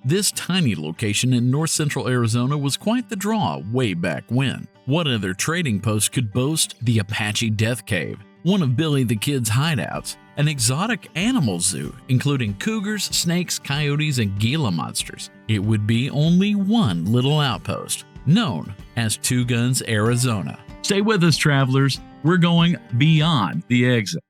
This tiny location in north-central Arizona was quite the draw way back when. What other trading post could boast the Apache Death Cave, one of Billy the Kid's hideouts, an exotic animal zoo including cougars, snakes, coyotes, and Gila monsters? It would be only one little outpost, known as Two Guns, Arizona. Stay with us, travelers. We're going beyond the exit.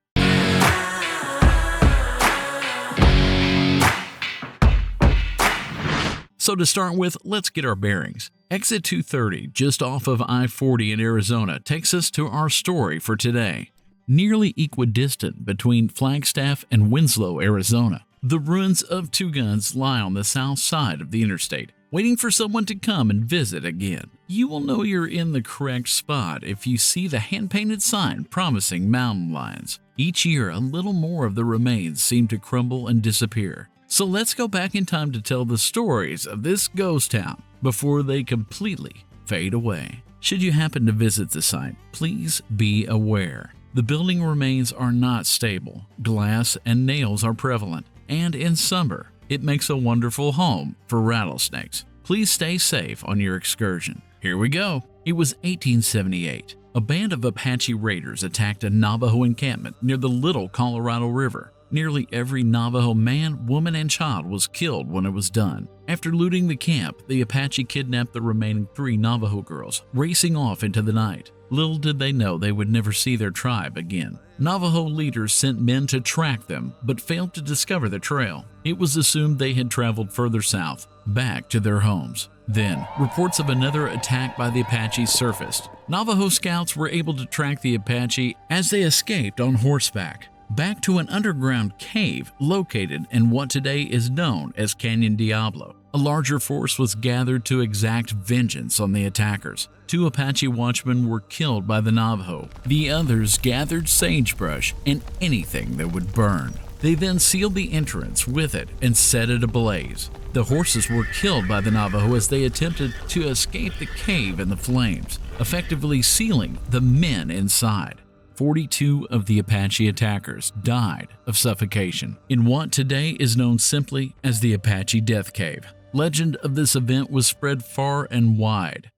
So to start with, let's get our bearings. Exit 230, just off of I-40 in Arizona, takes us to our story for today. Nearly equidistant between Flagstaff and Winslow, Arizona, the ruins of Two Guns lie on the south side of the interstate, waiting for someone to come and visit again. You will know you're in the correct spot if you see the hand-painted sign promising mountain lions. Each year, a little more of the remains seem to crumble and disappear. So let's go back in time to tell the stories of this ghost town before they completely fade away. Should you happen to visit the site, please be aware. The building remains are not stable, glass and nails are prevalent, and in summer, it makes a wonderful home for rattlesnakes. Please stay safe on your excursion. Here we go. It was 1878. A band of Apache raiders attacked a Navajo encampment near the Little Colorado River. Nearly every Navajo man, woman, and child was killed when it was done. After looting the camp, the Apache kidnapped the remaining 3 Navajo girls, racing off into the night. Little did they know they would never see their tribe again. Navajo leaders sent men to track them, but failed to discover the trail. It was assumed they had traveled further south, back to their homes. Then, reports of another attack by the Apaches surfaced. Navajo scouts were able to track the Apache as they escaped on horseback back to an underground cave located in what today is known as Canyon Diablo. A larger force was gathered to exact vengeance on the attackers. 2 Apache watchmen were killed by the Navajo. The others gathered sagebrush and anything that would burn. They then sealed the entrance with it and set it ablaze. The horses were killed by the Navajo as they attempted to escape the cave in the flames, effectively sealing the men inside. 42 of the Apache attackers died of suffocation in what today is known simply as the Apache Death Cave. Legend of this event was spread far and wide.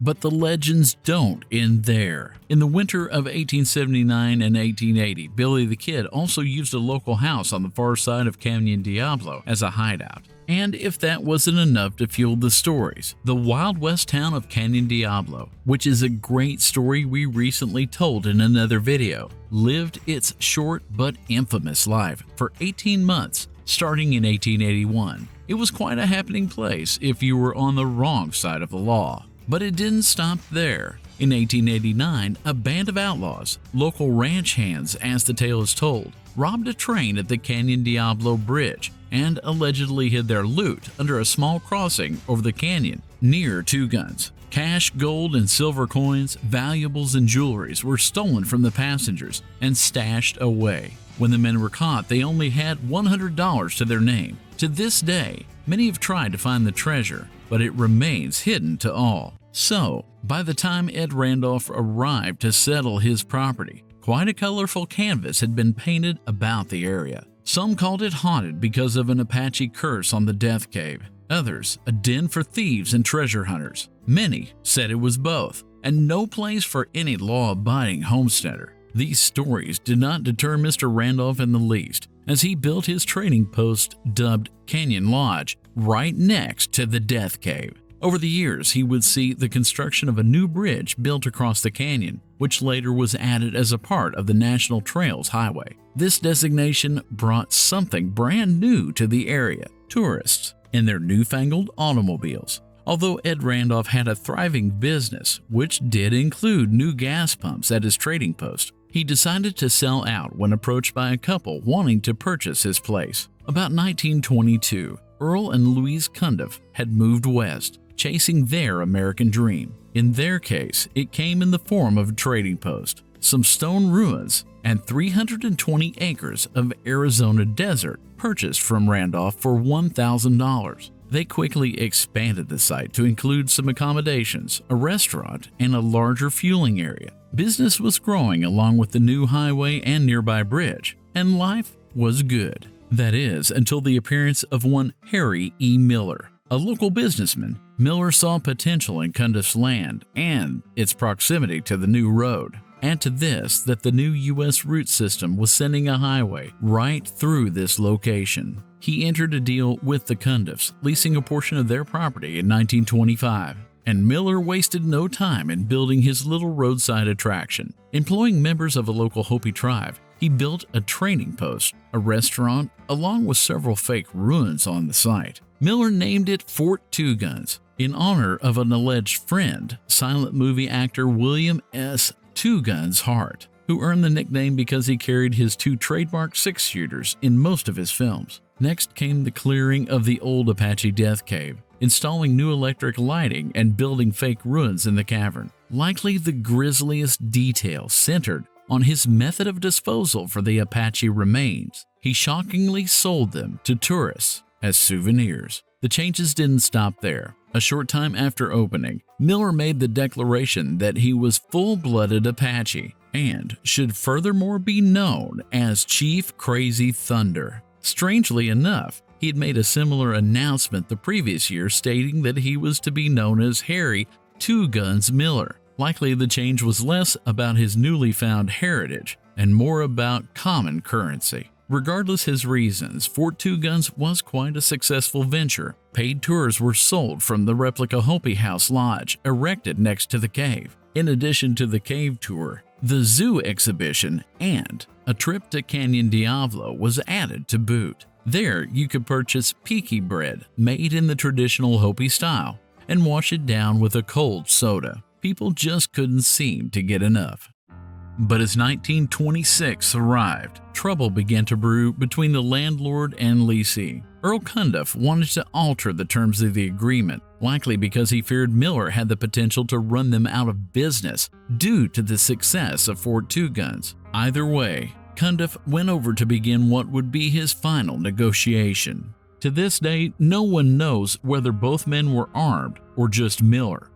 But the legends don't end there. In the winter of 1879 and 1880, Billy the Kid also used a local house on the far side of Canyon Diablo as a hideout. And if that wasn't enough to fuel the stories, the Wild West town of Canyon Diablo, which is a great story we recently told in another video, lived its short but infamous life for 18 months, starting in 1881. It was quite a happening place if you were on the wrong side of the law. But it didn't stop there. In 1889, a band of outlaws, local ranch hands as the tale is told, robbed a train at the Canyon Diablo Bridge and allegedly hid their loot under a small crossing over the canyon near Two Guns. Cash, gold, and silver coins, valuables, and jewelries were stolen from the passengers and stashed away. When the men were caught, they only had $100 to their name. To this day, many have tried to find the treasure, but it remains hidden to all. So, by the time Ed Randolph arrived to settle his property, quite a colorful canvas had been painted about the area. Some called it haunted because of an Apache curse on the Death Cave. Others, a den for thieves and treasure hunters. Many said it was both, and no place for any law-abiding homesteader. These stories did not deter Mr. Randolph in the least, as he built his trading post dubbed Canyon Lodge right next to the Death Cave. Over the years, he would see the construction of a new bridge built across the canyon, which later was added as a part of the National Trails Highway. This designation brought something brand new to the area: tourists in their newfangled automobiles. Although Ed Randolph had a thriving business, which did include new gas pumps at his trading post, he decided to sell out when approached by a couple wanting to purchase his place. About 1922, Earl and Louise Cundiff had moved west, chasing their American dream. In their case, it came in the form of a trading post, some stone ruins, and 320 acres of Arizona desert purchased from Randolph for $1,000. They quickly expanded the site to include some accommodations, a restaurant, and a larger fueling area. Business was growing along with the new highway and nearby bridge, and life was good. That is, until the appearance of one Harry E. Miller. A local businessman, Miller saw potential in Cundiff's land and its proximity to the new road. Add to this that the new U.S. route system was sending a highway right through this location. He entered a deal with the Cundiffs, leasing a portion of their property in 1925. And Miller wasted no time in building his little roadside attraction. Employing members of a local Hopi tribe, he built a trading post, a restaurant, along with several fake ruins on the site. Miller named it Fort Two Guns in honor of an alleged friend, silent movie actor William S. Two Guns Hart, who earned the nickname because he carried his two trademark six-shooters in most of his films. Next came the clearing of the old Apache Death Cave, installing new electric lighting and building fake ruins in the cavern. Likely the grisliest detail centered on his method of disposal for the Apache remains. He shockingly sold them to tourists as souvenirs. The changes didn't stop there. A short time after opening, Miller made the declaration that he was full-blooded Apache and should furthermore be known as Chief Crazy Thunder. Strangely enough, he had made a similar announcement the previous year stating that he was to be known as Harry Two Guns Miller. Likely the change was less about his newly found heritage and more about common currency. Regardless his reasons, Fort Two Guns was quite a successful venture. Paid tours were sold from the replica Hopi House Lodge erected next to the cave. In addition to the cave tour, the zoo exhibition and a trip to Canyon Diablo was added to boot. There you could purchase piki bread made in the traditional Hopi style and wash it down with a cold soda. People just couldn't seem to get enough. But as 1926 arrived, trouble began to brew between the landlord and leasee. Earl Cundiff wanted to alter the terms of the agreement, likely because he feared Miller had the potential to run them out of business due to the success of Fort Two Guns. Either way, Cundiff went over to begin what would be his final negotiation. To this day, no one knows whether both men were armed or just Miller.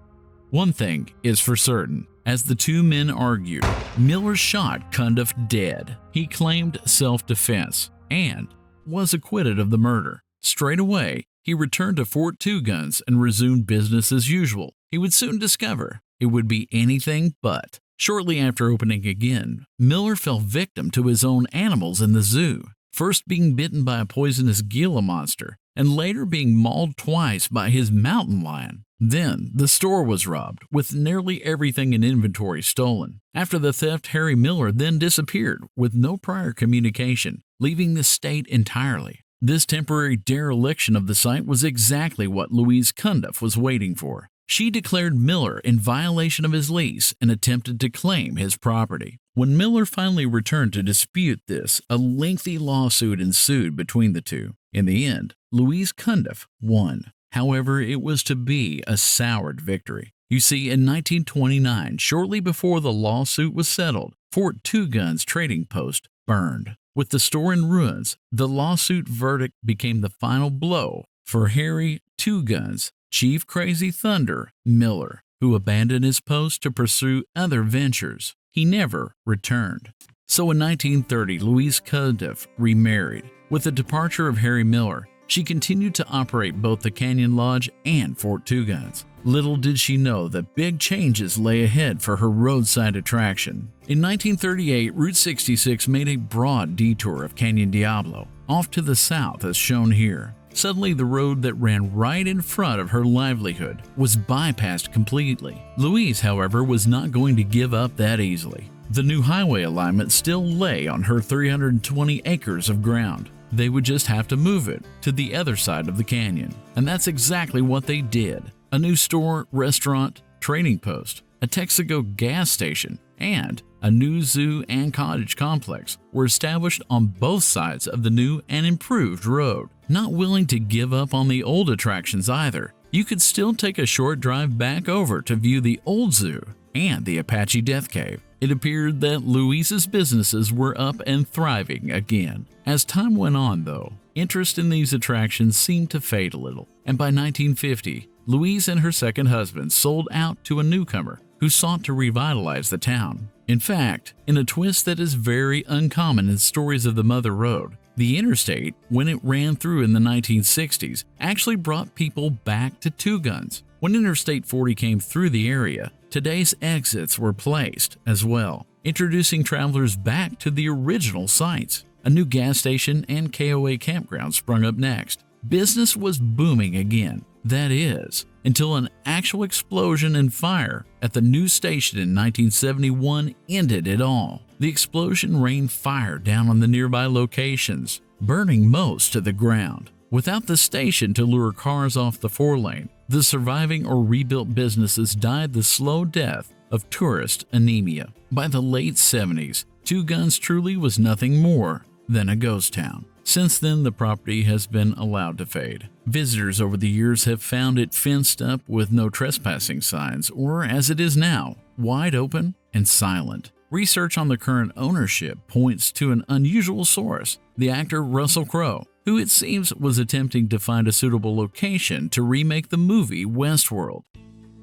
One thing is for certain. As the two men argued, Miller shot Cundiff dead. He claimed self-defense and was acquitted of the murder. Straight away, he returned to Fort Two Guns and resumed business as usual. He would soon discover it would be anything but. Shortly after opening again, Miller fell victim to his own animals in the zoo, first being bitten by a poisonous Gila monster and later being mauled twice by his mountain lion. Then, the store was robbed, with nearly everything in inventory stolen. After the theft, Harry Miller then disappeared with no prior communication, leaving the state entirely. This temporary dereliction of the site was exactly what Louise Cundiff was waiting for. She declared Miller in violation of his lease and attempted to claim his property. When Miller finally returned to dispute this, a lengthy lawsuit ensued between the two. In the end, Louise Cundiff won. However, it was to be a soured victory. You see, in 1929, shortly before the lawsuit was settled, Fort Two Guns trading post burned. With the store in ruins, the lawsuit verdict became the final blow for Harry Two Guns, Chief Crazy Thunder Miller, who abandoned his post to pursue other ventures. He never returned. So in 1930, Louise Cundiff remarried. With the departure of Harry Miller, she continued to operate both the Canyon Lodge and Fort Two Guns. Little did she know that big changes lay ahead for her roadside attraction. In 1938, Route 66 made a broad detour of Canyon Diablo, off to the south as shown here. Suddenly, the road that ran right in front of her livelihood was bypassed completely. Louise, however, was not going to give up that easily. The new highway alignment still lay on her 320 acres of ground. They would just have to move it to the other side of the canyon. And that's exactly what they did. A new store, restaurant, trading post, a Texaco gas station, and a new zoo and cottage complex were established on both sides of the new and improved road. Not willing to give up on the old attractions either, you could still take a short drive back over to view the old zoo and the Apache Death Cave. It appeared that Louise's businesses were up and thriving again. As time went on, though, interest in these attractions seemed to fade a little, and by 1950, Louise and her second husband sold out to a newcomer who sought to revitalize the town. In fact, in a twist that is very uncommon in stories of the Mother Road, The interstate, when it ran through in the 1960s, actually brought people back to Two Guns. When Interstate 40 came through the area, today's exits were placed as well, introducing travelers back to the original sites. A new gas station and KOA campground sprung up next. Business was booming again. That is, until an actual explosion and fire at the new station in 1971 ended it all. The explosion rained fire down on the nearby locations, burning most to the ground. Without the station to lure cars off the 4-lane, the surviving or rebuilt businesses died the slow death of tourist anemia. By the late 70s, Two Guns truly was nothing more than a ghost town. Since then, the property has been allowed to fade. Visitors over the years have found it fenced up with no trespassing signs, or as it is now, wide open and silent. Research on the current ownership points to an unusual source, the actor Russell Crowe, who it seems was attempting to find a suitable location to remake the movie Westworld.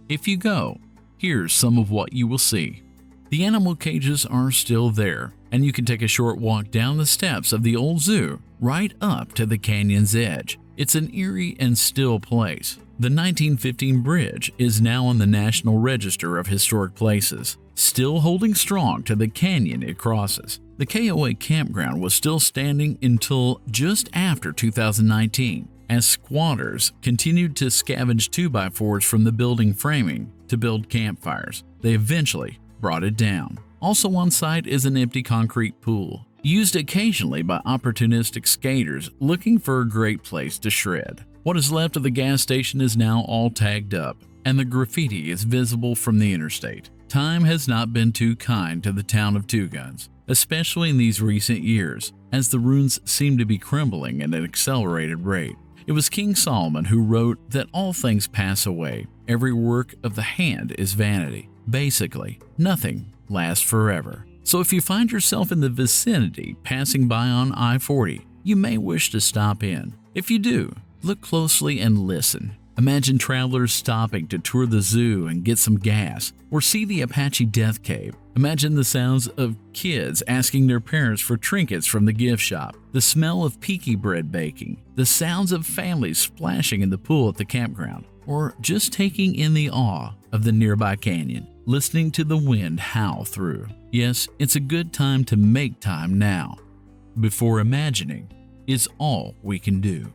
If you go, here's some of what you will see. The animal cages are still there, and you can take a short walk down the steps of the old zoo right up to the canyon's edge. It's an eerie and still place. The 1915 bridge is now on the National Register of Historic Places, still holding strong to the canyon it crosses. The KOA campground was still standing until just after 2019, as squatters continued to scavenge 2x4s from the building framing to build campfires. They eventually brought it down. Also on site is an empty concrete pool, used occasionally by opportunistic skaters looking for a great place to shred. What is left of the gas station is now all tagged up, and the graffiti is visible from the interstate. Time has not been too kind to the town of Two Guns, especially in these recent years, as the ruins seem to be crumbling at an accelerated rate. It was King Solomon who wrote that all things pass away, every work of the hand is vanity. Basically, nothing lasts forever. So if you find yourself in the vicinity passing by on I-40, you may wish to stop in. If you do, look closely and listen. Imagine travelers stopping to tour the zoo and get some gas, or see the Apache Death Cave. Imagine the sounds of kids asking their parents for trinkets from the gift shop, the smell of peaky bread baking, the sounds of families splashing in the pool at the campground, or just taking in the awe of the nearby canyon, listening to the wind howl through. Yes, it's a good time to make time now, before imagining is all we can do.